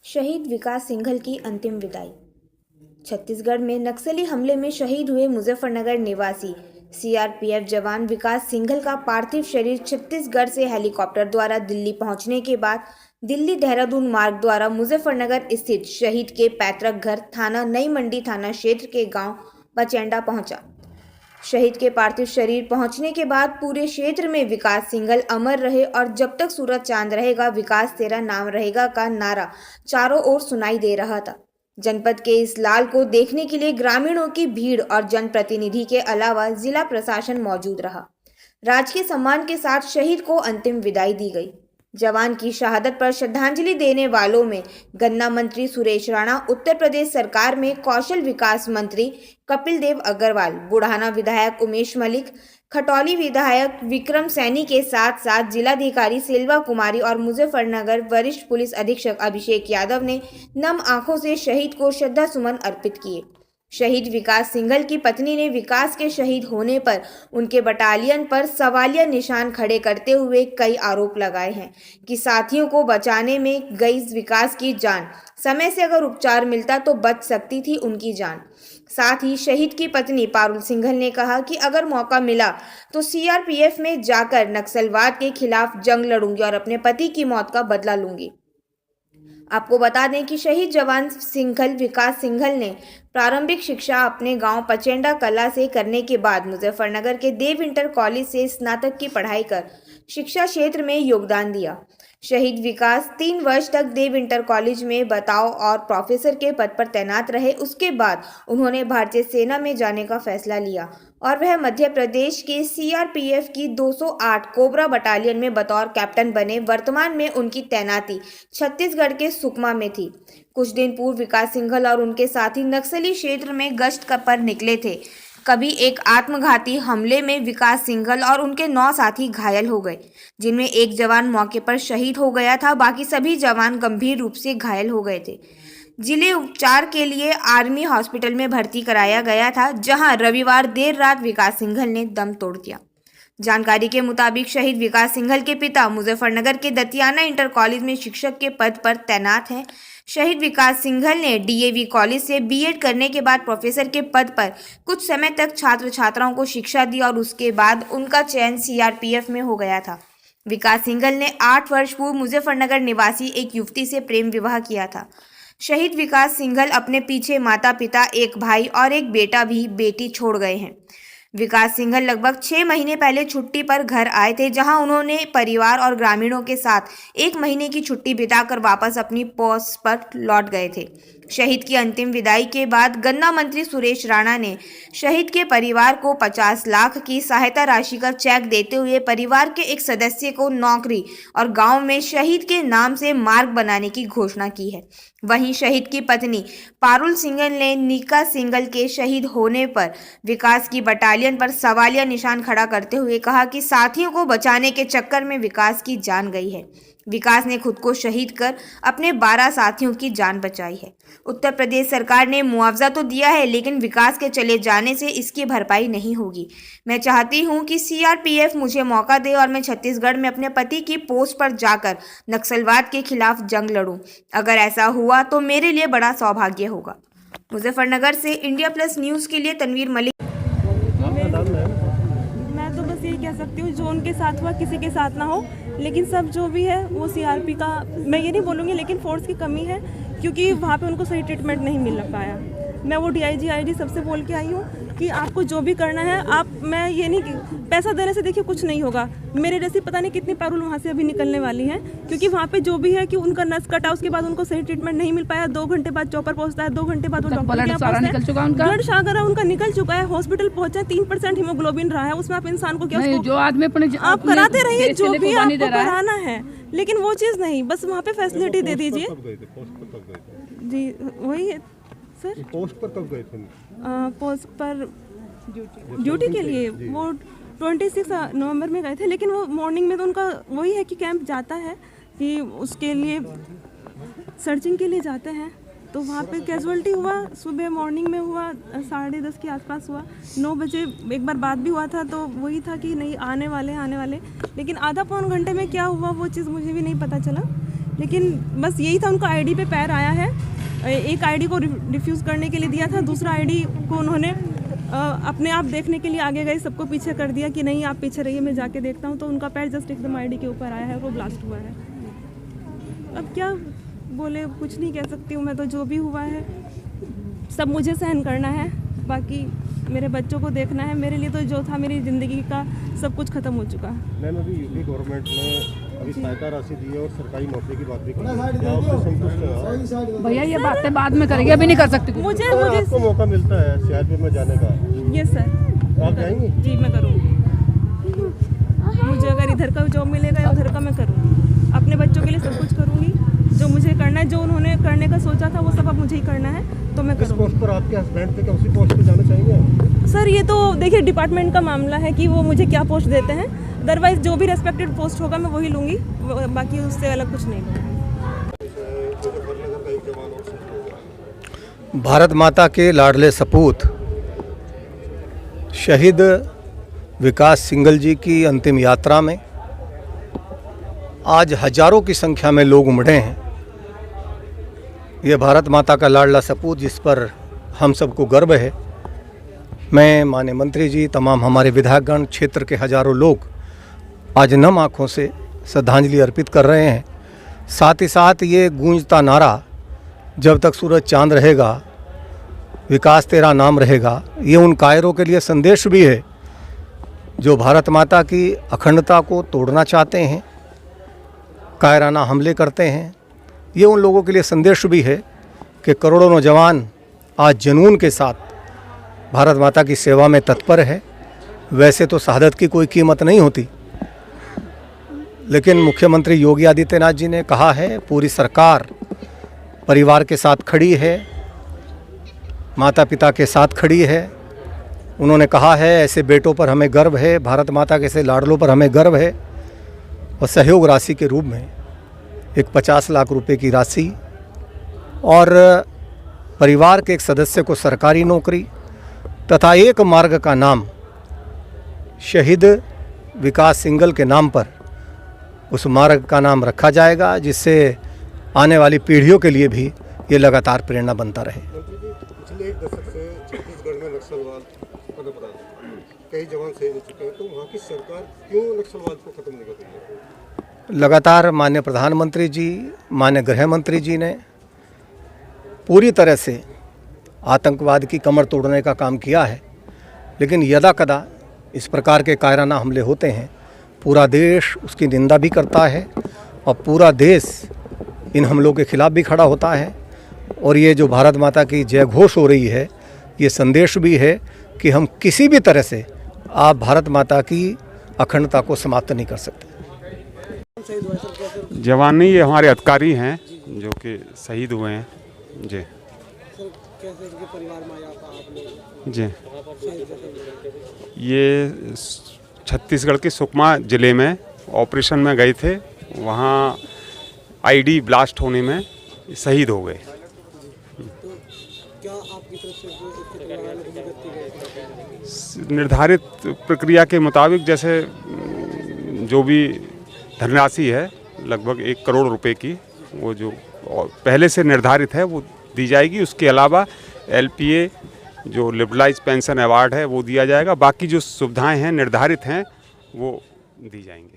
शहीद विकास सिंघल की अंतिम विदाई। छत्तीसगढ़ में नक्सली हमले में शहीद हुए मुजफ्फरनगर निवासी सीआरपीएफ जवान विकास सिंघल का पार्थिव शरीर छत्तीसगढ़ से हेलीकॉप्टर द्वारा दिल्ली पहुंचने के बाद दिल्ली देहरादून मार्ग द्वारा मुजफ्फरनगर स्थित शहीद के पैतृक घर थाना नई मंडी थाना क्षेत्र के गांव पचेंडा पहुंचा। शहीद के पार्थिव शरीर पहुंचने के बाद पूरे क्षेत्र में विकास सिंघल अमर रहे और जब तक सूरज चांद रहेगा विकास तेरा नाम रहेगा का नारा चारों ओर सुनाई दे रहा था। जनपद के इस लाल को देखने के लिए ग्रामीणों की भीड़ और जनप्रतिनिधि के अलावा जिला प्रशासन मौजूद रहा। राजकीय सम्मान के साथ शहीद को अंतिम विदाई दी गई। जवान की शहादत पर श्रद्धांजलि देने वालों में गन्ना मंत्री सुरेश राणा, उत्तर प्रदेश सरकार में कौशल विकास मंत्री कपिल देव अग्रवाल, बुढ़ाना विधायक उमेश मलिक, खटौली विधायक विक्रम सैनी के साथ साथ जिलाधिकारी सेल्वा कुमारी और मुजफ्फरनगर वरिष्ठ पुलिस अधीक्षक अभिषेक यादव ने नम आंखों से शहीद को श्रद्धा सुमन अर्पित किए। शहीद विकास सिंघल की पत्नी ने विकास के शहीद होने पर उनके बटालियन पर सवालिया निशान खड़े करते हुए कई आरोप लगाए हैं कि साथियों को बचाने में गई विकास की जान, समय से अगर उपचार मिलता तो बच सकती थी उनकी जान। साथ ही शहीद की पत्नी पारुल सिंघल ने कहा कि अगर मौका मिला तो सीआरपीएफ में जाकर नक्सलवाद के खिलाफ जंग लड़ूंगी और अपने पति की मौत का बदला लूंगी। आपको बता दें कि शहीद जवान सिंघल विकास सिंघल ने प्रारंभिक शिक्षा अपने गांव पचेंडा कला से करने के बाद मुजफ्फरनगर के देव इंटर कॉलेज से स्नातक की पढ़ाई कर शिक्षा क्षेत्र में योगदान दिया। शहीद विकास 3 वर्ष तक देव इंटर कॉलेज में बतौर और प्रोफेसर के पद पर तैनात रहे। उसके बाद उन्होंने भारतीय सेना में जाने का फैसला लिया और वह मध्य प्रदेश के सीआरपीएफ की 208 कोबरा बटालियन में बतौर कैप्टन बने। वर्तमान में उनकी तैनाती छत्तीसगढ़ के सुकमा में थी। कुछ दिन पूर्व विकास सिंघल और उनके साथी नक्सली क्षेत्र में गश्त पर निकले थे। कभी एक आत्मघाती हमले में विकास सिंघल और उनके 9 साथी घायल हो गए, जिनमें एक जवान मौके पर शहीद हो गया था। बाकी सभी जवान गंभीर रूप से घायल हो गए थे। जिले उपचार के लिए आर्मी हॉस्पिटल में भर्ती कराया गया था, जहां रविवार देर रात विकास सिंघल ने दम तोड़ दिया। जानकारी के मुताबिक शहीद विकास सिंघल के पिता मुजफ्फरनगर के दतियाना इंटर कॉलेज में शिक्षक के पद पर तैनात हैं। शहीद विकास सिंघल ने डीएवी कॉलेज से बीएड करने के बाद प्रोफेसर के पद पर कुछ समय तक छात्र छात्राओं को शिक्षा दी और उसके बाद उनका चयन सीआरपीएफ में हो गया था। विकास सिंघल ने 8 वर्ष पूर्व मुजफ्फरनगर निवासी एक युवती से प्रेम विवाह किया था। शहीद विकास सिंघल अपने पीछे माता पिता, एक भाई और एक बेटी छोड़ गए हैं। विकास सिंघल लगभग 6 महीने पहले छुट्टी पर घर आए थे, जहां उन्होंने परिवार और ग्रामीणों के साथ 1 महीने की छुट्टी बिताकर वापस अपनी पोस्ट पर लौट गए थे। शहीद की अंतिम विदाई के बाद गन्ना मंत्री सुरेश राणा ने शहीद के परिवार को 50 लाख की सहायता राशि का चेक देते हुए परिवार के एक सदस्य को नौकरी और गांव में शहीद के नाम से मार्ग बनाने की घोषणा की है। वहीं शहीद की पत्नी पारुल सिंघल ने नीका सिंघल के शहीद होने पर विकास की बटालियन पर सवालिया निशान खड़ा करते हुए कहा कि साथियों को बचाने के चक्कर में विकास की जान गई है। विकास ने खुद को शहीद कर अपने 12 साथियों की जान बचाई है। उत्तर प्रदेश सरकार ने मुआवजा तो दिया है, लेकिन विकास के चले जाने से इसकी भरपाई नहीं होगी। मैं चाहती हूं कि सीआरपीएफ मुझे मौका दे और मैं छत्तीसगढ़ में अपने पति की पोस्ट पर जाकर नक्सलवाद के खिलाफ जंग लड़ूं। अगर ऐसा हुआ तो मेरे लिए बड़ा सौभाग्य होगा। मुजफ्फरनगर से इंडिया प्लस न्यूज़ के लिए तनवीर मलिक। मैं तो बस यही कह सकती हूँ, जो उनके साथ हुआ किसी के साथ ना हो, लेकिन सब जो भी है वो सीआरपी का, मैं ये नहीं बोलूँगी, लेकिन फोर्स की कमी है, क्योंकि वहाँ पे उनको सही ट्रीटमेंट नहीं मिल पाया। मैं वो डीआईजी आईजी सबसे बोल के आई हूँ कि आपको जो भी करना है आप, मैं ये नहीं, पैसा देने से देखिए कुछ नहीं होगा। मेरे जैसी पता नहीं कितनी पैरोल वहाँ से अभी निकलने वाली हैं, क्योंकि वहाँ पे जो भी है कि उनका नस कटा, उसके बाद उनको सही ट्रीटमेंट नहीं मिल पाया। 2 घंटे बाद चॉपर पहुँचता है, 2 घंटे बाद वो डॉक्टर के यहाँ पहुँचता है। ब्लड सागर उनका निकल चुका है, हॉस्पिटल पहुँचा, 3% हीमोग्लोबिन रहा है। उसमें आप इंसान को क्या, जो आदमी आप कराते रहिए जो भी आपको कराना है, लेकिन वो चीज़ नहीं, बस वहाँ पे फैसिलिटी दे दीजिए। जी वही है सर। पोस्ट पर कब गए थे? पोस्ट पर ड्यूटी के लिए वो 26 नवंबर में गए थे, लेकिन वो मॉर्निंग में तो उनका वही है कि कैंप जाता है कि उसके लिए सर्चिंग के लिए जाते हैं। तो वहाँ पे कैजुअल्टी हुआ, सुबह मॉर्निंग में हुआ, 10:30 के आसपास हुआ। 9 बजे एक बार बात भी हुआ था, तो वही था कि नहीं आने वाले, लेकिन आधा पौन घंटे में क्या हुआ वो चीज़ मुझे भी नहीं पता चला। लेकिन बस यही था, उनका आईडी पे पैर आया है। एक आईडी को रिफ्यूज़ करने के लिए दिया था, दूसरा आईडी को उन्होंने अपने आप देखने के लिए आगे गए, सबको पीछे कर दिया कि नहीं आप पीछे रहिए, मैं जाके देखता हूँ। तो उनका पैर जस्ट एकदम आईडी के ऊपर आया है, वो ब्लास्ट हुआ है। अब क्या बोले, कुछ नहीं कह सकती हूँ मैं। तो जो भी हुआ है सब मुझे सहन करना है, बाकी मेरे बच्चों को देखना है। मेरे लिए तो जो था मेरी ज़िंदगी का सब कुछ ख़त्म हो चुका। मैम, अभी यूपी गवर्नमेंट ने अभी सहायता राशि दी है और सरकारी नौकरी की बात भी की है, क्या उससे संतुष्ट हैं? भैया ये बातें बाद में करेंगे, अभी नहीं कर सकते। मुझे अगर आपको मौका मिलता है सीआरपीएफ में जाने का, यस सर, आप जाएंगी? जी मैं करूँगी। मुझे अगर इधर का जॉब मिलेगा या उधर का मैं करूँगी। अपने बच्चों के लिए सब कुछ करूँगी, जो मुझे करना है, जो उन्होंने करने का सोचा था वो सब अब मुझे ही करना है, तो मैं किस करूँगी। पोस्ट पर आपके हस्बैंड थे, क्या उसी पोस्ट पर जाना चाहेंगे? सर ये तो देखिए डिपार्टमेंट का मामला है कि वो मुझे क्या पोस्ट देते हैं। अदरवाइज जो भी रेस्पेक्टेड पोस्ट होगा मैं वही लूँगी, बाकी उससे अलग कुछ नहीं लूँगी। भारत माता के लाडले सपूत शहीद विकास सिंघल जी की अंतिम यात्रा में आज हजारों की संख्या में लोग उमड़े हैं। ये भारत माता का लाडला सपूत जिस पर हम सबको गर्व है। मैं माननीय मंत्री जी, तमाम हमारे विधायकगण, क्षेत्र के हजारों लोग आज नम आँखों से श्रद्धांजलि अर्पित कर रहे हैं। साथ ही साथ ये गूंजता नारा, जब तक सूरज चांद रहेगा विकास तेरा नाम रहेगा, ये उन कायरों के लिए संदेश भी है जो भारत माता की अखंडता को तोड़ना चाहते हैं, कायराना हमले करते हैं। ये उन लोगों के लिए संदेश भी है कि करोड़ों नौजवान आज जुनून के साथ भारत माता की सेवा में तत्पर है। वैसे तो शहादत की कोई कीमत नहीं होती, लेकिन मुख्यमंत्री योगी आदित्यनाथ जी ने कहा है पूरी सरकार परिवार के साथ खड़ी है, माता पिता के साथ खड़ी है। उन्होंने कहा है ऐसे बेटों पर हमें गर्व है, भारत माता के ऐसे लाडलों पर हमें गर्व है। और सहयोग राशि के रूप में एक 50 लाख रुपए की राशि और परिवार के एक सदस्य को सरकारी नौकरी तथा एक मार्ग का नाम शहीद विकास सिंघल के नाम पर उस मार्ग का नाम रखा जाएगा, जिससे आने वाली पीढ़ियों के लिए भी ये लगातार प्रेरणा बनता रहे। पिछले एक दशक से छत्तीसगढ़ में नक्सलवाद पनप रहा है, कई जवान शहीद हो चुके हैं, तो वहाँ की सरकार क्यों नक्सलवाद को खत्म नहीं कर रही है? लगातार माननीय प्रधानमंत्री जी, माननीय गृह मंत्री जी ने पूरी तरह से आतंकवाद की कमर तोड़ने का काम किया है, लेकिन यदा कदा इस प्रकार के कायराना हमले होते हैं, पूरा देश उसकी निंदा भी करता है और पूरा देश इन हमलों के खिलाफ भी खड़ा होता है। और ये जो भारत माता की जय घोष हो रही है, ये संदेश भी है कि हम किसी भी तरह से आप भारत माता की अखंडता को समाप्त नहीं कर सकते। जवान नहीं, ये हमारे अधिकारी हैं जो कि शहीद हुए हैं। जी जी, ये छत्तीसगढ़ के सुकमा ज़िले में ऑपरेशन में गए थे, वहाँ आईडी ब्लास्ट होने में शहीद हो गए। क्या आपकी तरफ से इसके परिवार वालों को मदद की गई? निर्धारित प्रक्रिया के मुताबिक जैसे जो भी धनराशि है लगभग 1 करोड़ रुपए की, वो जो पहले से निर्धारित है वो दी जाएगी। उसके अलावा LPA जो लिबरलाइज पेंशन अवार्ड है वो दिया जाएगा। बाकी जो सुविधाएं हैं निर्धारित हैं वो दी जाएंगी।